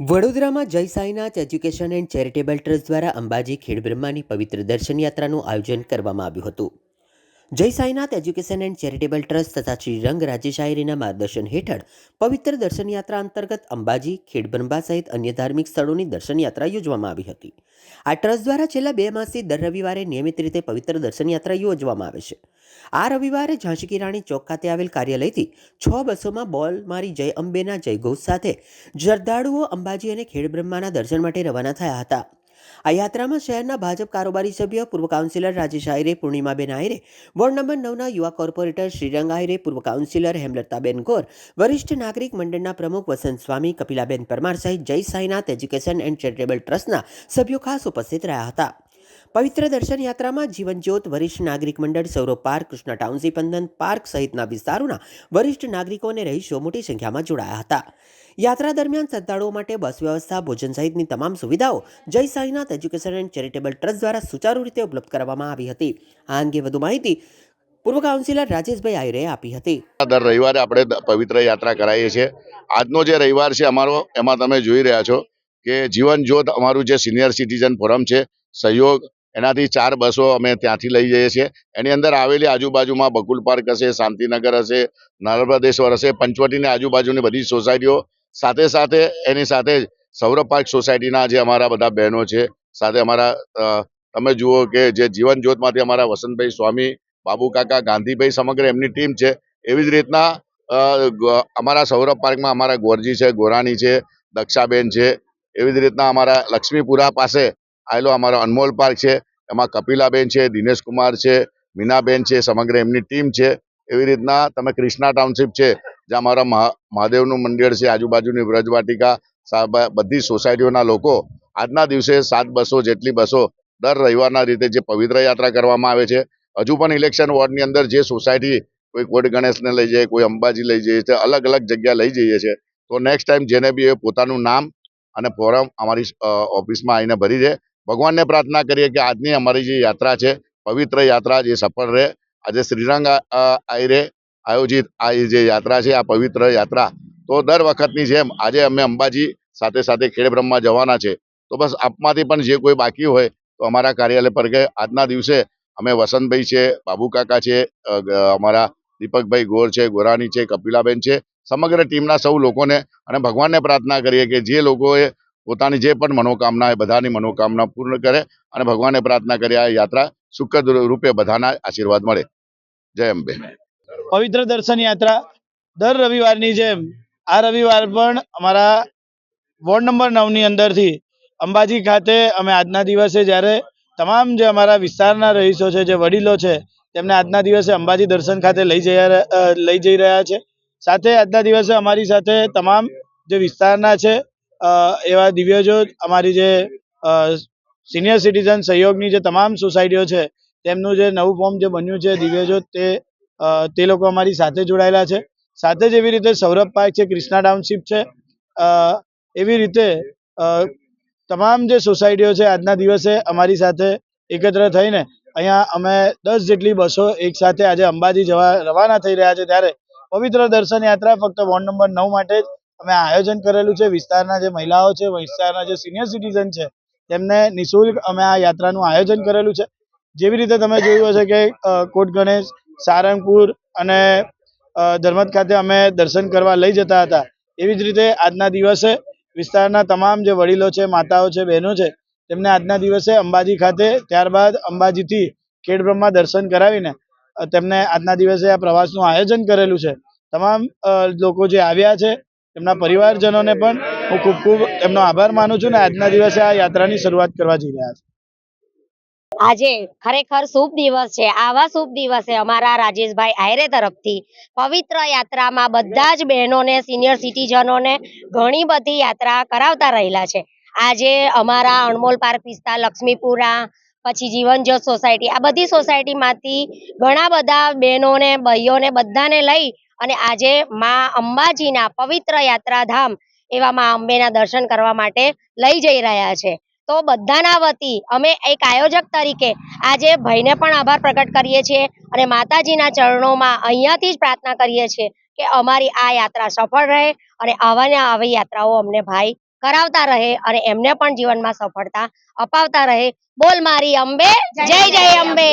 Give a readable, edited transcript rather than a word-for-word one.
વડોદરામાં જય Sainath education and charitable trust દ્વારા અંબાજી ખેડબ્રહ્માની પવિત્ર દર્શન યાત્રાનું આયોજન કરવામાં આવ્યું હતું. જય Sainath education and charitable trust તથા શ્રી રંગ રાજ્યશાહીરીના માર્ગદર્શન હેઠળ પવિત્ર દર્શન યાત્રા અંતર્ગત અંબાજી, ખેડબ્રહ્મા સહિત અન્ય ધાર્મિક સ્થળોની દર્શન યાત્રા યોજવામાં આવી હતી. આ ટ્રસ્ટ દ્વારા છેલ્લા 2 માસથી દર રવિવારે નિયમિત રીતે પવિત્ર દર્શન યાત્રા યોજવામાં આવે છે. આ રવિવારે ઝાંસી કી રાણી ચોક ખાતે આવેલ કાર્યાલયથી 6 બસોમાં બોલ મારી જય અંબેના જયઘોષ સાથે શ્રદ્ધાળુઓ અંબાજી અને ખેડબ્રહ્માના દર્શન માટે રવાના થયા હતા. આ યાત્રામાં શહેરના ભાજપ કારોબારી સભ્ય, પૂર્વ કાઉન્સિલર રાજેશ આહિરે, પૂર્ણિમાબેન આહિરે, વોર્ડ નંબર 9ના યુવા કોર્પોરેટર શ્રીરંગ આહિરે, પૂર્વ કાઉન્સિલર હેમલતાબેન ગોર, વરિષ્ઠ નાગરિક મંડળના પ્રમુખ વસંત સ્વામી, કપિલાબેન પરમાર સહિત જય સાઈનાથ એજ્યુકેશન એન્ડ ચેરિટેબલ ટ્રસ્ટના સભ્યો ખાસ ઉપસ્થિત રહ્યા હતા. પવિત્ર દર્શન યાત્રામાં જીવનજ્યોત, વરિષ્ઠ નાગરિક મંડળ, સૌરભ પાર્ક, કૃષ્ણા ટાઉનશીપ, પંદન પાર્ક સહિતના વિસ્તારોના વરિષ્ઠ નાગરિકો અને રહીશો મોટી સંખ્યામાં જોડાયા હતા. યાત્રા દરમિયાન શ્રદ્ધાળુઓ માટે બસ વ્યવસ્થા, ભોજન સહિતની તમામ સુવિધાઓ જય Sainath education and charitable trust દ્વારા સુચારુ રીતે ઉપલબ્ધ કરવામાં આવી હતી. આ અંગે વધુ માહિતી પૂર્વ કાઉન્સિલર રાજેશભાઈ આહિરે આપી હતી. દર રવિવારે આપણે પવિત્ર યાત્રા કરાવીએ છીએ. આજનો જે રવિવાર છે અમારો, એમાં તમે જોઈ રહ્યા છો કે જીવન જ્યોત અમારું જે સિનિયર સિટીઝન ફોરમ છે, સહયોગ, એનાથી 4 બસો અમે ત્યાંથી લઈ જઈએ છીએ. એની અંદર આવેલી આજુબાજુમાં બકુલ પાર્ક હશે, શાંતિનગર હશે, નર્મદેશ્વર હશે, પંચવટીની આજુબાજુની બધી સોસાયટીઓ, સાથે સાથે એની સાથે જ સૌરભ પાર્ક સોસાયટીના જે અમારા બધા બહેનો છે, સાથે અમારા તમે જુઓ કે જે જીવન જ્યોતમાંથી અમારા વસંતભાઈ સ્વામી, બાબુ કાકા, ગાંધીભાઈ, સમગ્ર એમની ટીમ છે. એવી જ રીતના અમારા સૌરભ પાર્કમાં અમારા ગોરજી છે, ગોરાણી છે, દક્ષાબેન છે. એવી જ રીતના અમારા લક્ષ્મીપુરા પાસે આવેલો અમારો અનમોલ પાર્ક છે, એમાં કપિલાબેન છે, દિનેશ કુમાર છે, મીનાબેન છે, સમગ્ર એમની ટીમ છે. એવી રીતના તમે કૃષ્ણા ટાઉનશીપ છે, જ્યાં અમારા મહાદેવનું મંદિર છે, આજુબાજુની વ્રજવાટિકા, બધી સોસાયટીઓના લોકો આજના દિવસે 7 બસો જેટલી બસો દર રવિવારના રીતે જે પવિત્ર યાત્રા કરવામાં આવે છે. હજુ પણ ઇલેક્શન વોર્ડની અંદર જે સોસાયટી, કોઈ કોટ ગણેશને લઈ જાય, કોઈ અંબાજી લઈ જઈએ છે, અલગ અલગ જગ્યા લઈ જઈએ છે. તો નેક્સ્ટ ટાઈમ જેને બી એ પોતાનું નામ અને ફોરમ અમારી ઓફિસમાં આવીને ભરી દે. ભગવાનને પ્રાર્થના કરીએ કે આજની અમારી જે યાત્રા છે, પવિત્ર યાત્રા, જે સફળ રહે. આજે શ્રીરંગ આહિરે આયોજિત આ જે યાત્રા છે, આ પવિત્ર યાત્રા, તો દર વખતની જેમ આજે અમે અંબાજી સાથે સાથે ખેડબ્રહ્મા જવાના છે. તો બસ આપમાંથી પણ જે કોઈ બાકી હોય તો અમારા કાર્યાલય પર કે આજના દિવસે અમે વસંતભાઈ છે, બાબુ કાકા છે, અમારા દીપકભાઈ ગોર છે, ગોરાણી છે, કપિલાબેન છે, સમગ્ર ટીમના સૌ લોકોને અને ભગવાનને પ્રાર્થના કરીએ કે જે લોકોએ પોતાની જે પણ મનોકામના એ બધાની મનોકામના પૂર્ણ કરે અને ભગવાનને પ્રાર્થના કરી આ યાત્રા સુખદ રૂપે બધાના આશીર્વાદ મળે. જય અંબે. પવિત્ર દર્શન યાત્રા દર રવિવારની જેમ આ રવિવાર પણ અમારા વોર્ડ નંબર 9ની અંદરથી અંબાજી ખાતે અમે આજના દિવસે જ્યારે તમામ જે અમારા વિસ્તારના રહીશો છે, જે વડીલો છે, તેમને આજના દિવસે અંબાજી દર્શન ખાતે લઈ જઈ રહ્યા છે. સાથે આજના દિવસે અમારી સાથે તમામ જે વિસ્તારના છે એવા દિવ્યજ્યોત, અમારી જે સિનિયર સિટીઝન સહયોગની જે તમામ સોસાયટીઓ છે, તેમનું જે નવું ફોર્મ જે બન્યું છે દિવ્યજ્યોત, તે લોકો અમારી સાથે જોડાયેલા છે. સાથે જ એવી રીતે સૌરભ પાર્ક છે, કૃષ્ણા ટાઉનશીપ છે, એવી રીતે તમામ જે સોસાયટીઓ છે આજના દિવસે અમારી સાથે એકત્ર થઈને અહીંયા અમે 10 જેટલી બસો એક સાથે આજે અંબાજી જવા રવાના થઈ રહ્યા છે. ત્યારે પવિત્ર દર્શન યાત્રા ફક્ત વોર્ડ નંબર 9 માટે જ અમે આયોજન કરેલું છે. વિસ્તારના જે મહિલાઓ છે, વિસ્તારના જે સિનિયર સિટીઝન છે, તેમને નિઃશુલ્ક અમે આ યાત્રાનું આયોજન કરેલું છે. જેવી રીતે તમે જોયું હશે કે કોટ ગણેશ, સારંગપુર અને ધર્મદ ખાતે અમે દર્શન કરવા લઈ જતા હતા. એવી જ રીતે આજના દિવસે વિસ્તારના તમામ જે વડીલો છે, માતાઓ છે, બહેનો છે, તેમને આજના દિવસે અંબાજી ખાતે, ત્યારબાદ અંબાજીથી ખેડબ્રહ્મા દર્શન કરાવીને તેમને આજના દિવસે આ પ્રવાસનું આયોજન કરેલું છે. તમામ લોકો જે આવ્યા છે તેમના પરિવારજનોને પણ હું ખૂબ ખૂબ એમનો આભાર માનું છું ને આજના દિવસે આ યાત્રાની શરૂઆત કરવા જઈ રહ્યા છે. આજે ખરેખર શુભ દિવસ છે. આવા શુભ દિવસે અમારા રાજેશભાઈ આહિરે તરફથી પવિત્ર યાત્રામાં બધા જ બહેનોને, સિનિયર સિટીઝનોને ઘણી બધી યાત્રા કરાવતા રહેલા છે. આજે અમારા અણમોલ પાર્ક વિસ્તાર, લક્ષ્મીપુરા, પછી જીવનજ્યોત સોસાયટી, આ બધી સોસાયટીમાંથી ઘણા બધા બહેનોને, ભાઈઓને બધાને લઈ અને આજે માં અંબાજીના પવિત્ર યાત્રાધામ એવા માં અંબેના દર્શન કરવા માટે લઈ જઈ રહ્યા છે. તો બધાના વતી અમે એક આયોજક તરીકે આજે ભાઈને પણ આભાર પ્રકટ કરીએ છીએ અને માતાજીના ચરણોમાં અહીંયાથી જ પ્રાર્થના કરીએ છીએ કે અમારી આ યાત્રા સફળ રહે અને આવા ને આવી યાત્રાઓ અમને ભાઈ કરાવતા રહે અને એમને પણ જીવનમાં સફળતા અપાવતા રહે. બોલ મારી અંબે, જય જય અંબે.